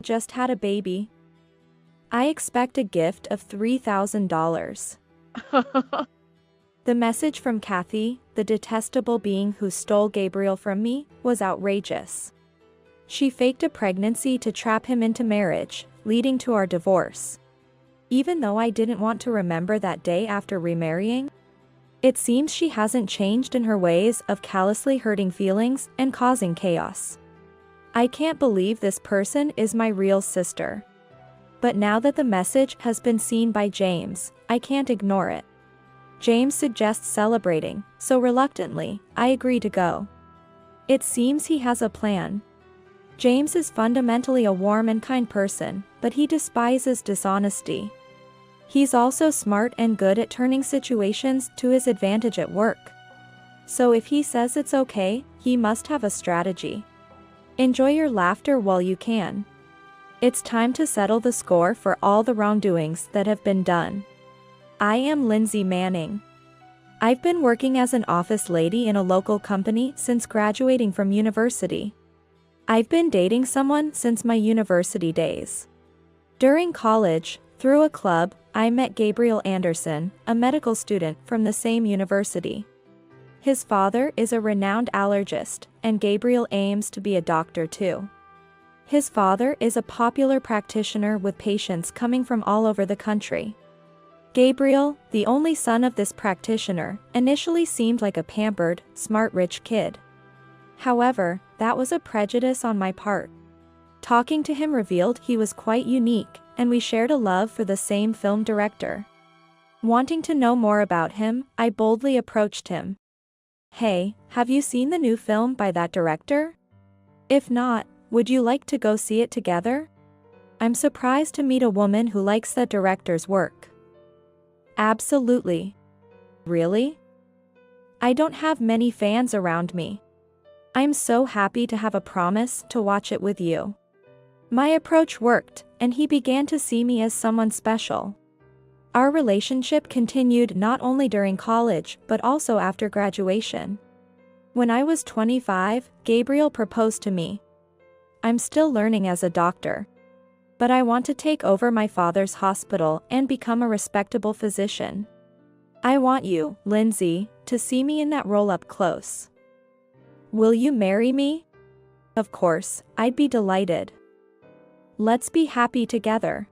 Just had a baby. I expect a gift of $3,000. The message from Kathy, the detestable being who stole Gabriel from me, was outrageous. She faked a pregnancy to trap him into marriage, leading to our divorce. Even though I didn't want to remember that day after remarrying, it seems she hasn't changed in her ways of callously hurting feelings and causing chaos. I can't believe this person is my real sister. But now that the message has been seen by James, I can't ignore it. James suggests celebrating, so reluctantly, I agree to go. It seems he has a plan. James is fundamentally a warm and kind person, but he despises dishonesty. He's also smart and good at turning situations to his advantage at work. So if he says it's okay, he must have a strategy. Enjoy your laughter while you can. It's time to settle the score for all the wrongdoings that have been done. I am Lindsay Manning. I've been working as an office lady in a local company since graduating from university. I've been dating someone since my university days. During college, through a club, I met Gabriel Anderson, a medical student from the same university. His father is a renowned allergist, and Gabriel aims to be a doctor too. His father is a popular practitioner with patients coming from all over the country. Gabriel, the only son of this practitioner, initially seemed like a pampered, smart rich kid. However, that was a prejudice on my part. Talking to him revealed he was quite unique, and we shared a love for the same film director. Wanting to know more about him, I boldly approached him. "Hey, have you seen the new film by that director? If not, would you like to go see it together? I'm surprised to meet a woman who likes that director's work." "Absolutely." "Really? I don't have many fans around me. I'm so happy to have a promise to watch it with you." My approach worked, and he began to see me as someone special. Our relationship continued not only during college but also after graduation. When I was 25, Gabriel proposed to me. I'm still learning as a doctor. But I want to take over my father's hospital and become a respectable physician. I want you, Lindsay, to see me in that role up close. Will you marry me? Of course, I'd be delighted. Let's be happy together.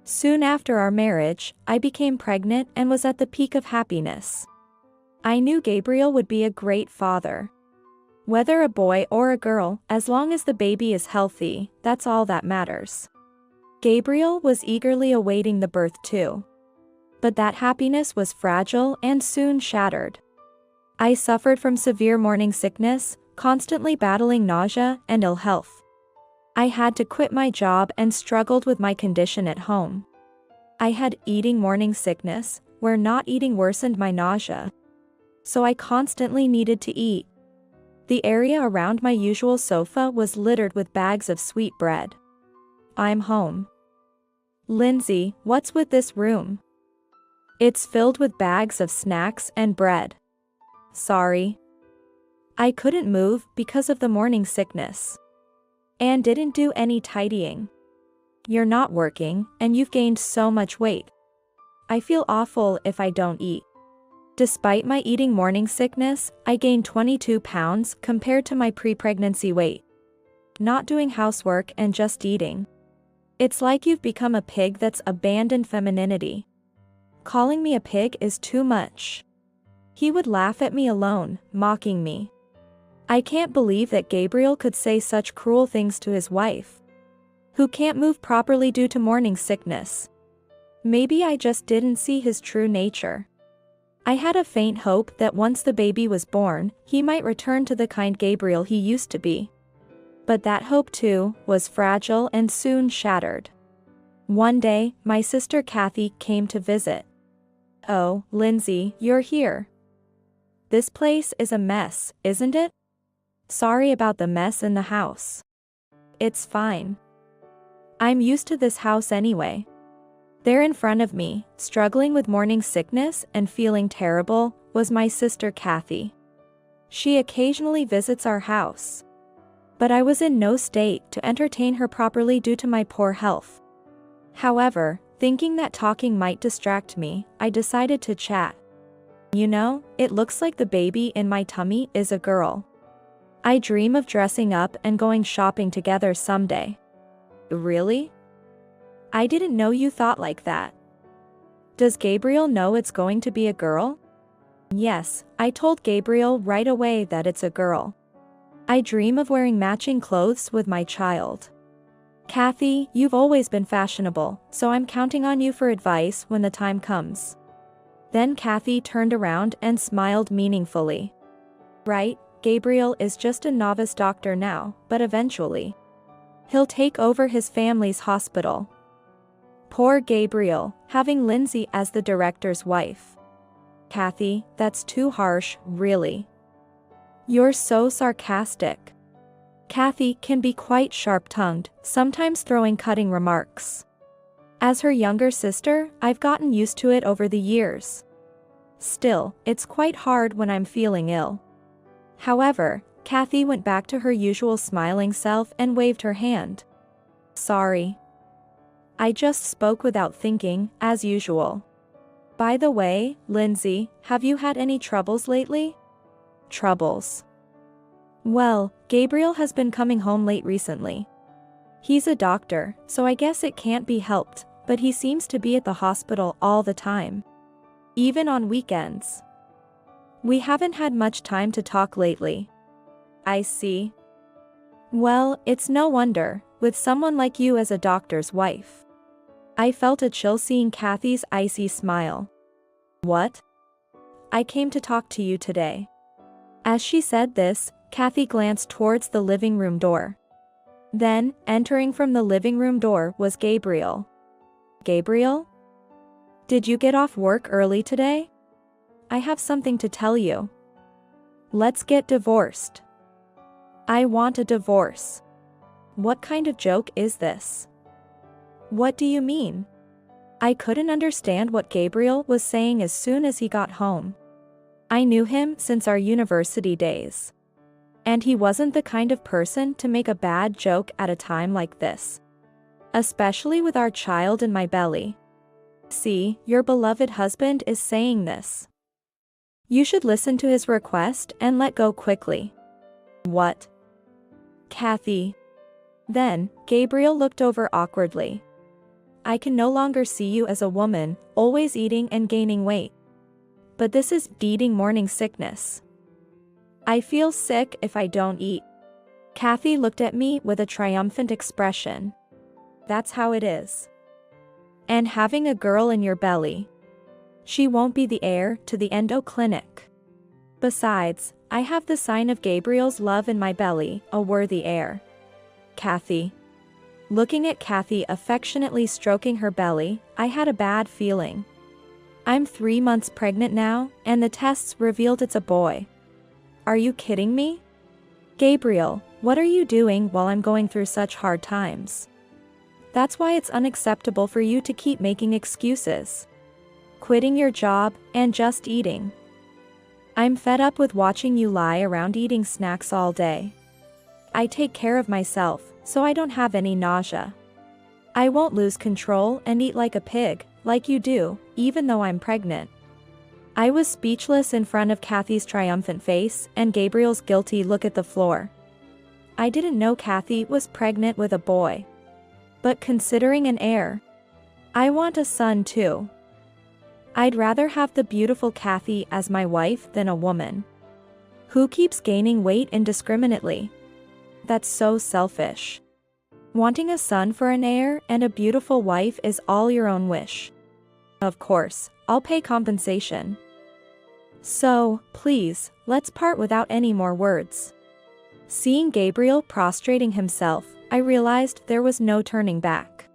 Soon after our marriage, I became pregnant and was at the peak of happiness. I knew Gabriel would be a great father. Whether a boy or a girl, as long as the baby is healthy, that's all that matters. Gabriel was eagerly awaiting the birth too. But that happiness was fragile and soon shattered. I suffered from severe morning sickness, constantly battling nausea and ill health. I had to quit my job and struggled with my condition at home. I had eating morning sickness, where not eating worsened my nausea. So I constantly needed to eat. The area around my usual sofa was littered with bags of sweet bread. I'm home. Lindsay, what's with this room? It's filled with bags of snacks and bread. Sorry. I couldn't move because of the morning sickness. And didn't do any tidying. You're not working, and you've gained so much weight. I feel awful if I don't eat. Despite my eating morning sickness, I gained 22 pounds compared to my pre-pregnancy weight. Not doing housework and just eating. It's like you've become a pig that's abandoned femininity. Calling me a pig is too much. He would laugh at me alone, mocking me. I can't believe that Gabriel could say such cruel things to his wife, who can't move properly due to morning sickness. Maybe I just didn't see his true nature. I had a faint hope that once the baby was born, he might return to the kind Gabriel he used to be. But that hope too was fragile and soon shattered. One day, my sister Kathy came to visit. "Oh, Lindsay, you're here. This place is a mess, isn't it? Sorry about the mess in the house." "It's fine. I'm used to this house anyway." There in front of me, struggling with morning sickness and feeling terrible, was my sister Kathy. She occasionally visits our house. but I was in no state to entertain her properly due to my poor health. However, thinking that talking might distract me, I decided to chat. You know, it looks like the baby in my tummy is a girl. I dream of dressing up and going shopping together someday. Really? I didn't know you thought like that. Does Gabriel know it's going to be a girl? Yes, I told Gabriel right away that it's a girl. I dream of wearing matching clothes with my child. Kathy, you've always been fashionable, so I'm counting on you for advice when the time comes. Then Kathy turned around and smiled meaningfully. Right, Gabriel is just a novice doctor now, but eventually, he'll take over his family's hospital. Poor Gabriel, having Lindsay as the director's wife. Kathy, that's too harsh, really. You're so sarcastic. Kathy can be quite sharp-tongued, sometimes throwing cutting remarks. As her younger sister, I've gotten used to it over the years. Still, it's quite hard when I'm feeling ill. However, Kathy went back to her usual smiling self and waved her hand. Sorry. I just spoke without thinking, as usual. By the way, Lindsay, have you had any troubles lately? Troubles. Well, Gabriel has been coming home late recently. He's a doctor, so I guess it can't be helped, but he seems to be at the hospital all the time. Even on weekends. We haven't had much time to talk lately. I see. Well, it's no wonder, with someone like you as a doctor's wife. I felt a chill seeing Kathy's icy smile. What? I came to talk to you today. As she said this, Kathy glanced towards the living room door. Then, entering from the living room door was Gabriel. Gabriel? Did you get off work early today? I have something to tell you. Let's get divorced. I want a divorce. What kind of joke is this? What do you mean? I couldn't understand what Gabriel was saying as soon as he got home. I knew him since our university days. And he wasn't the kind of person to make a bad joke at a time like this. Especially with our child in my belly. See, your beloved husband is saying this. You should listen to his request and let go quickly. What? Kathy. Then, Gabriel looked over awkwardly. I can no longer see you as a woman, always eating and gaining weight. But this is eating morning sickness. I feel sick if I don't eat. Kathy looked at me with a triumphant expression. That's how it is. And having a girl in your belly. She won't be the heir to the endo clinic. Besides, I have the sign of Gabriel's love in my belly, a worthy heir. Kathy. Looking at Kathy affectionately stroking her belly, I had a bad feeling. I'm 3 months pregnant now, and the tests revealed it's a boy. Are you kidding me? Gabriel, what are you doing while I'm going through such hard times? That's why it's unacceptable for you to keep making excuses. Quitting your job, and just eating. I'm fed up with watching you lie around eating snacks all day. I take care of myself, so I don't have any nausea. I won't lose control and eat like a pig, like you do, even though I'm pregnant. I was speechless in front of Kathy's triumphant face and Gabriel's guilty look at the floor. I didn't know Kathy was pregnant with a boy. But considering an heir, I want a son too. I'd rather have the beautiful Kathy as my wife than a woman who keeps gaining weight indiscriminately. That's so selfish. Wanting a son for an heir and a beautiful wife is all your own wish. Of course, I'll pay compensation. So, please, let's part without any more words. Seeing Gabriel prostrating himself, I realized there was no turning back.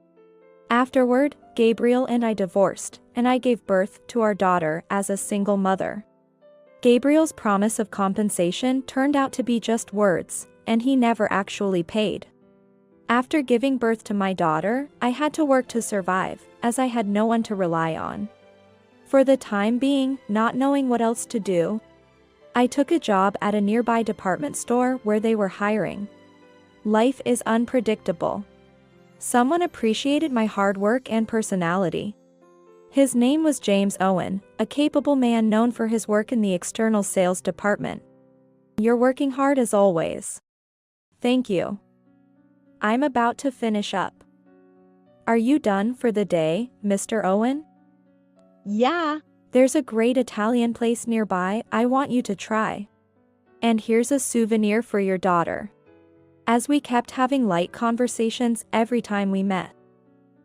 Afterward, Gabriel and I divorced, and I gave birth to our daughter as a single mother. Gabriel's promise of compensation turned out to be just words, and he never actually paid. After giving birth to my daughter, I had to work to survive, as I had no one to rely on. For the time being, not knowing what else to do, I took a job at a nearby department store where they were hiring. Life is unpredictable. Someone appreciated my hard work and personality. His name was James Owen, a capable man known for his work in the external sales department. You're working hard as always. Thank you. I'm about to finish up. Are you done for the day, Mr. Owen? Yeah. There's a great Italian place nearby I want you to try. And here's a souvenir for your daughter. As we kept having light conversations every time we met,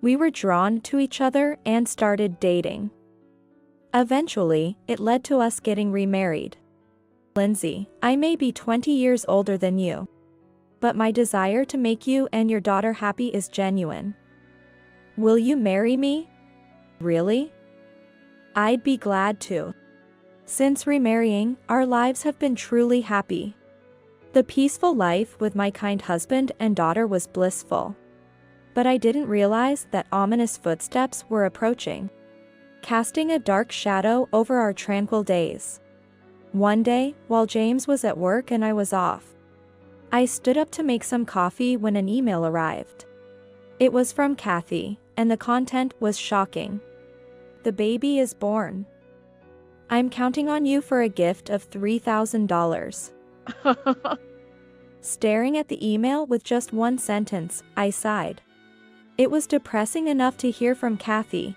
we were drawn to each other and started dating. Eventually, it led to us getting remarried. Lindsay, I may be 20 years older than you, but my desire to make you and your daughter happy is genuine. Will you marry me? Really? I'd be glad to. Since remarrying, our lives have been truly happy. The peaceful life with my kind husband and daughter was blissful. But I didn't realize that ominous footsteps were approaching, casting a dark shadow over our tranquil days. One day, while James was at work and I was off, I stood up to make some coffee when an email arrived. It was from Kathy, and the content was shocking. The baby is born. I'm counting on you for a gift of $3,000. Staring at the email with just one sentence, I sighed. It was depressing enough to hear from Kathy,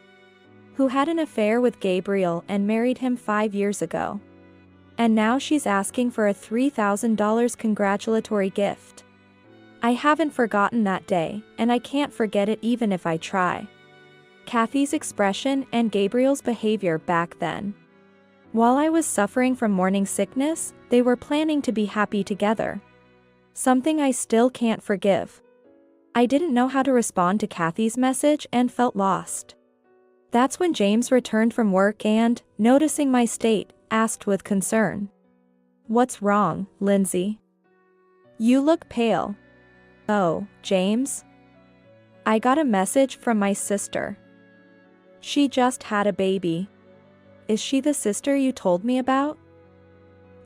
who had an affair with Gabriel and married him 5 years ago. And now she's asking for a $3,000 congratulatory gift. I haven't forgotten that day, and I can't forget it even if I try. Kathy's expression and Gabriel's behavior back then. While I was suffering from morning sickness, they were planning to be happy together. Something I still can't forgive. I didn't know how to respond to Kathy's message and felt lost. That's when James returned from work and, noticing my state, asked with concern. What's wrong, Lindsay? You look pale. Oh, James? I got a message from my sister. She just had a baby. Is she the sister you told me about?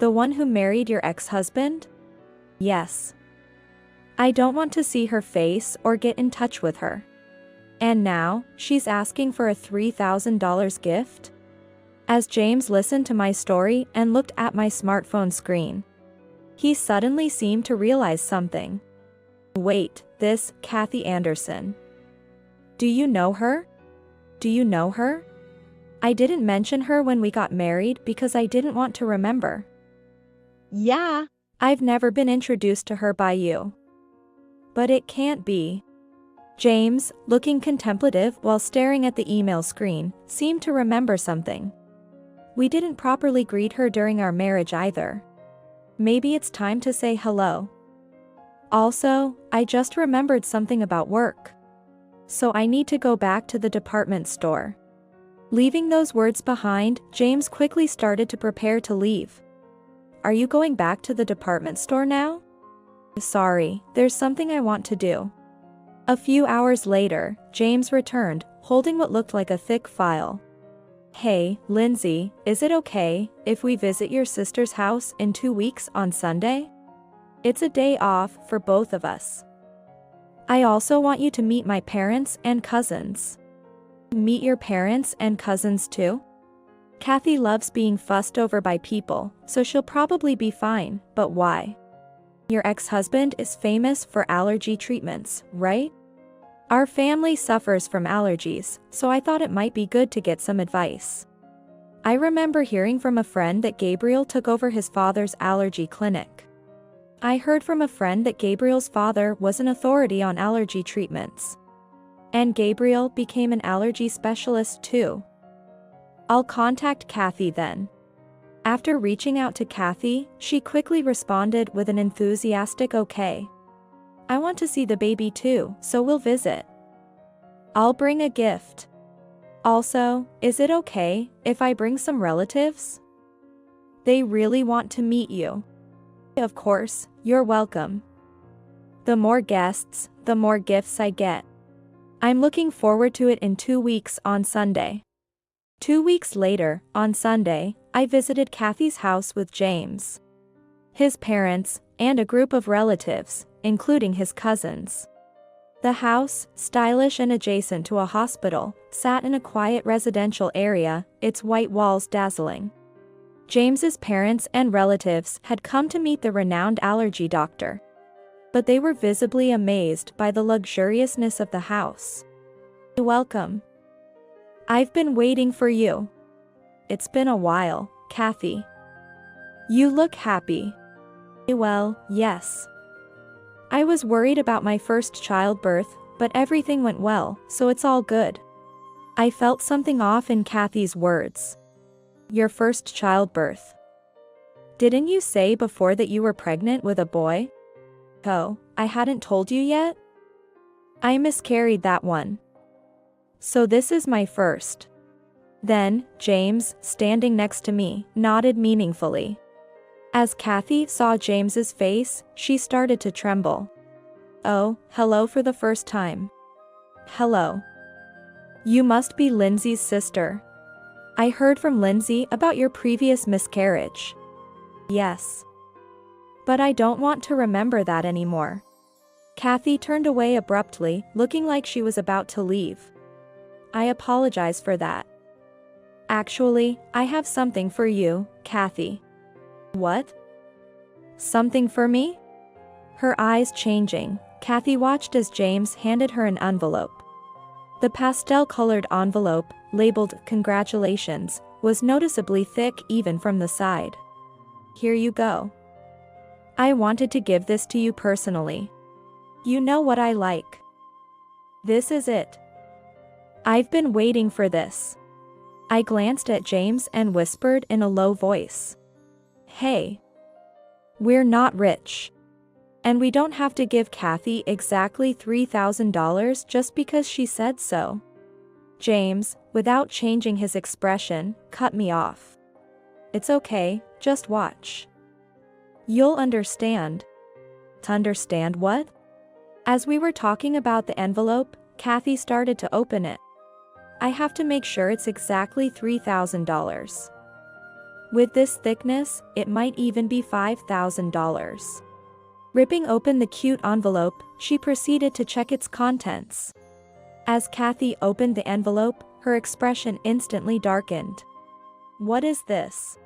The one who married your ex-husband? Yes. I don't want to see her face or get in touch with her. And now, she's asking for a $3,000 gift? As James listened to my story and looked at my smartphone screen, he suddenly seemed to realize something. Wait, this Kathy Anderson. Do you know her? Do you know her? I didn't mention her when we got married because I didn't want to remember. Yeah. I've never been introduced to her by you. But it can't be. James, looking contemplative while staring at the email screen, seemed to remember something. We didn't properly greet her during our marriage either. Maybe it's time to say hello. Also, I just remembered something about work. So I need to go back to the department store. Leaving those words behind, James quickly started to prepare to leave. Are you going back to the department store now? Sorry, there's something I want to do. A few hours later, James returned, holding what looked like a thick file. Hey, Lindsay, is it okay if we visit your sister's house in 2 weeks on Sunday? It's a day off for both of us. I also want you to meet my parents and cousins. Meet your parents and cousins too? Kathy loves being fussed over by people, so she'll probably be fine, but why? Your ex-husband is famous for allergy treatments, right? Our family suffers from allergies, so I thought it might be good to get some advice. I remember hearing from a friend that Gabriel took over his father's allergy clinic. I heard from a friend that Gabriel's father was an authority on allergy treatments. And Gabriel became an allergy specialist too. I'll contact Kathy then. After reaching out to Kathy, she quickly responded with an enthusiastic okay. I want to see the baby too, so we'll visit. I'll bring a gift. Also, is it okay if I bring some relatives? They really want to meet you. Of course, you're welcome. The more guests, the more gifts I get. I'm looking forward to it in 2 weeks on Sunday. 2 weeks later, on Sunday, I visited Kathy's house with James, his parents, and a group of relatives, including his cousins. The house, stylish and adjacent to a hospital, sat in a quiet residential area, its white walls dazzling. James's parents and relatives had come to meet the renowned allergy doctor, but they were visibly amazed by the luxuriousness of the house. "Welcome. I've been waiting for you. It's been a while, Kathy. You look happy." "Well, yes. I was worried about my first childbirth, but everything went well, so it's all good." I felt something off in Kathy's words. "Your first childbirth? Didn't you say before that you were pregnant with a boy?" "Oh, I hadn't told you yet? I miscarried that one. So this is my first." Then, James, standing next to me, nodded meaningfully. As Kathy saw James's face, she started to tremble. "Oh, hello for the first time." "Hello. You must be Lindsay's sister. I heard from Lindsay about your previous miscarriage." "Yes. But I don't want to remember that anymore." Kathy turned away abruptly, looking like she was about to leave. "I apologize for that. Actually, I have something for you, Kathy." "What? Something for me?" Her eyes changing, Kathy watched as James handed her an envelope. The pastel-colored envelope, labeled "Congratulations," was noticeably thick even from the side. "Here you go. I wanted to give this to you personally. You know what I like. This is it. I've been waiting for this." I glanced at James and whispered in a low voice, "Hey. We're not rich. And we don't have to give Kathy exactly $3,000 just because she said so." James, without changing his expression, cut me off. "It's okay, just watch. You'll understand." "To understand what?" As we were talking about the envelope, Kathy started to open it. "I have to make sure it's exactly $3,000. With this thickness, it might even be $5,000. Ripping open the cute envelope, she proceeded to check its contents. As Kathy opened the envelope, her expression instantly darkened. "What is this?"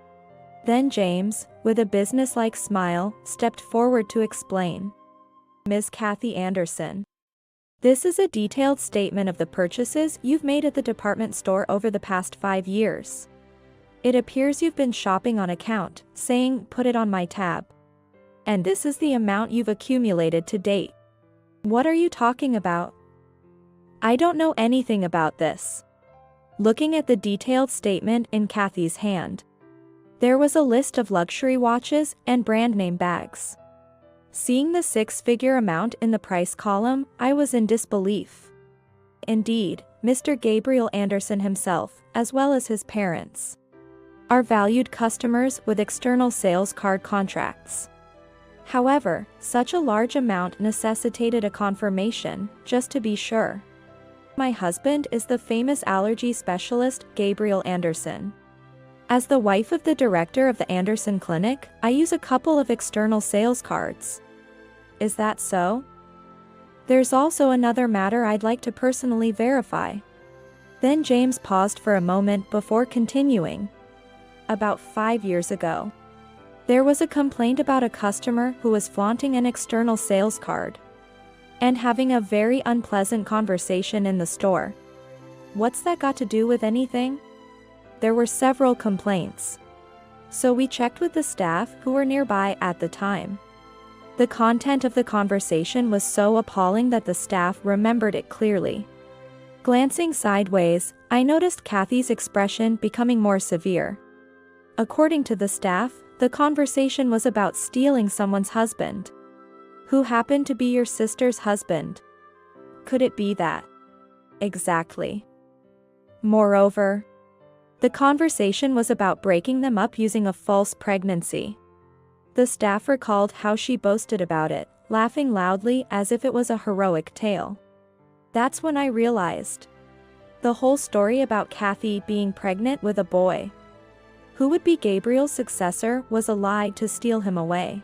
Then James, with a businesslike smile, stepped forward to explain. "Ms. Kathy Anderson. This is a detailed statement of the purchases you've made at the department store over the past 5 years. It appears you've been shopping on account, saying, 'Put it on my tab.' And this is the amount you've accumulated to date." "What are you talking about? I don't know anything about this." Looking at the detailed statement in Kathy's hand, there was a list of luxury watches and brand name bags. Seeing the 6-figure amount in the price column, I was in disbelief. Indeed, Mr. Gabriel Anderson himself, as well as his parents, are valued customers with external sales card contracts. However, such a large amount necessitated a confirmation, just to be sure. "My husband is the famous allergy specialist, Gabriel Anderson. As the wife of the director of the Anderson Clinic, I use a couple of external sales cards." "Is that so? There's also another matter I'd like to personally verify." Then James paused for a moment before continuing. "About 5 years ago, there was a complaint about a customer who was flaunting an external sales card and having a very unpleasant conversation in the store." "What's that got to do with anything?" "There were several complaints. So we checked with the staff who were nearby at the time. The content of the conversation was so appalling that the staff remembered it clearly." Glancing sideways, I noticed Kathy's expression becoming more severe. "According to the staff, the conversation was about stealing someone's husband. Who happened to be your sister's husband. Could it be that?" "Exactly. Moreover, the conversation was about breaking them up using a false pregnancy." The staff recalled how she boasted about it, laughing loudly as if it was a heroic tale. That's when I realized. The whole story about Kathy being pregnant with a boy who would be Gabriel's successor was a lie to steal him away.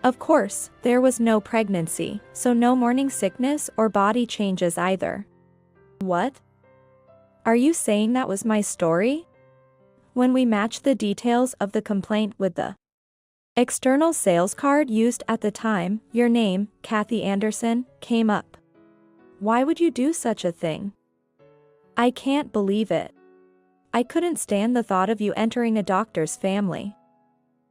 Of course, there was no pregnancy, so no morning sickness or body changes either. What? Are you saying that was my story? When we matched the details of the complaint with the external sales card used at the time, your name, Kathy Anderson, came up. Why would you do such a thing? I can't believe it. I couldn't stand the thought of you entering a doctor's family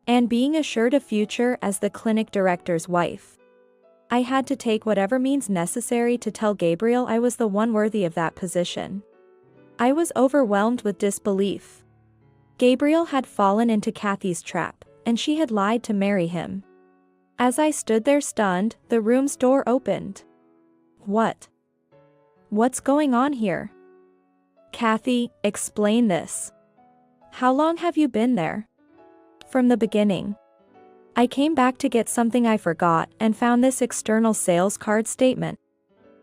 and being assured a future as the clinic director's wife. I had to take whatever means necessary to tell Gabriel I was the one worthy of that position. I was overwhelmed with disbelief. Gabriel had fallen into Kathy's trap, and she had lied to marry him. As I stood there stunned, the room's door opened. What? What's going on here? Kathy, explain this. How long have you been there? From the beginning. I came back to get something I forgot and found this external sales card statement.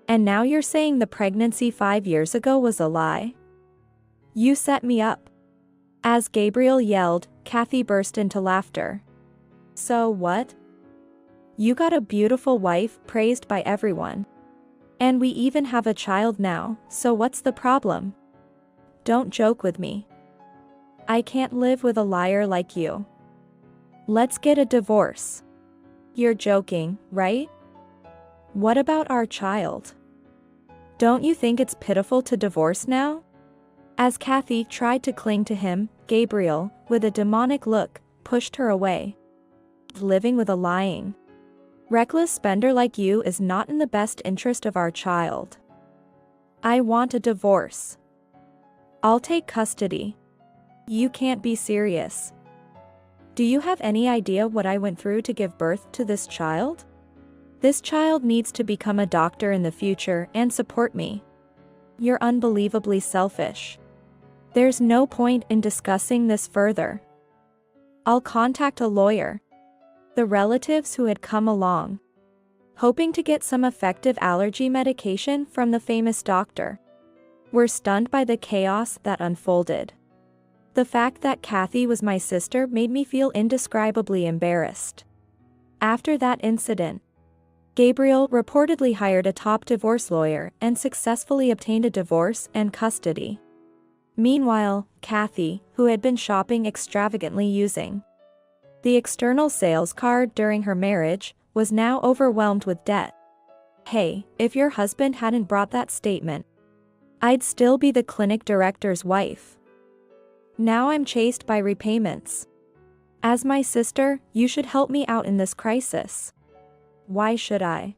And now you're saying the pregnancy 5 years ago was a lie? You set me up. As Gabriel yelled, Kathy burst into laughter. So what? You got a beautiful wife, praised by everyone. And we even have a child now, so what's the problem? Don't joke with me. I can't live with a liar like you. Let's get a divorce. You're joking, right? What about our child? Don't you think it's pitiful to divorce now? As Kathy tried to cling to him, Gabriel, with a demonic look, pushed her away. Living with a lying, reckless spender like you is not in the best interest of our child. I want a divorce. I'll take custody. You can't be serious. Do you have any idea what I went through to give birth to this child? This child needs to become a doctor in the future and support me. You're unbelievably selfish. There's no point in discussing this further. I'll contact a lawyer. The relatives who had come along, hoping to get some effective allergy medication from the famous doctor, were stunned by the chaos that unfolded. The fact that Kathy was my sister made me feel indescribably embarrassed. After that incident, Gabriel reportedly hired a top divorce lawyer and successfully obtained a divorce and custody. Meanwhile, Kathy, who had been shopping extravagantly using the external sales card during her marriage, was now overwhelmed with debt. Hey, if your husband hadn't brought that statement, I'd still be the clinic director's wife. Now I'm chased by repayments. As my sister, you should help me out in this crisis. Why should I?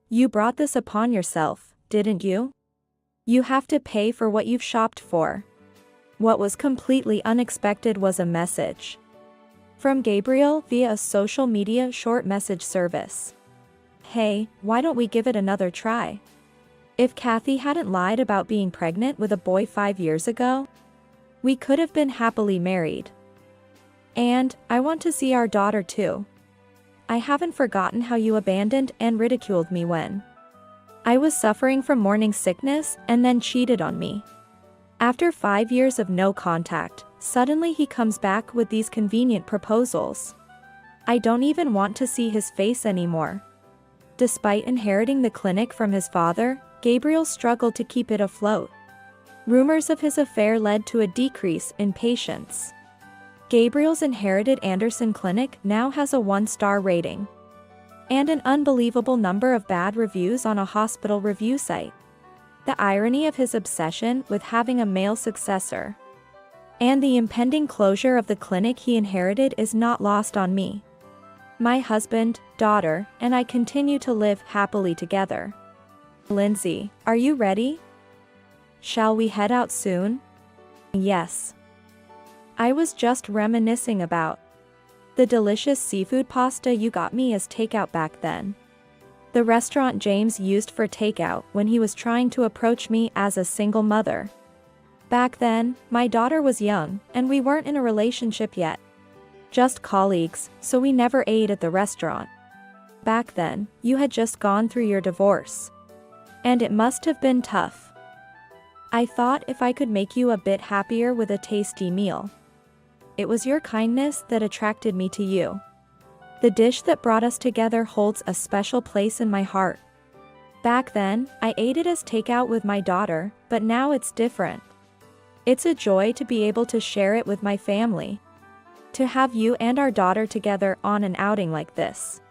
You brought this upon yourself, didn't you? You have to pay for what you've shopped for. What was completely unexpected was a message from Gabriel via a social media short message service. Hey, why don't we give it another try? If Kathy hadn't lied about being pregnant with a boy 5 years ago, we could have been happily married. And I want to see our daughter too. I haven't forgotten how you abandoned and ridiculed me when I was suffering from morning sickness and then cheated on me. After 5 years of no contact, suddenly he comes back with these convenient proposals. I don't even want to see his face anymore. Despite inheriting the clinic from his father, Gabriel struggled to keep it afloat. Rumors of his affair led to a decrease in patients. Gabriel's inherited Anderson Clinic now has a 1-star rating and an unbelievable number of bad reviews on a hospital review site. The irony of his obsession with having a male successor and the impending closure of the clinic he inherited is not lost on me. My husband, daughter, and I continue to live happily together. Lindsay, are you ready? Shall we head out soon? Yes. I was just reminiscing about the delicious seafood pasta you got me as takeout back then. The restaurant James used for takeout when he was trying to approach me as a single mother. Back then, my daughter was young, and we weren't in a relationship yet. Just colleagues, so we never ate at the restaurant. Back then, you had just gone through your divorce. And it must have been tough. I thought if I could make you a bit happier with a tasty meal. It was your kindness that attracted me to you. The dish that brought us together holds a special place in my heart. Back then, I ate it as takeout with my daughter, but now it's different. It's a joy to be able to share it with my family. To have you and our daughter together on an outing like this.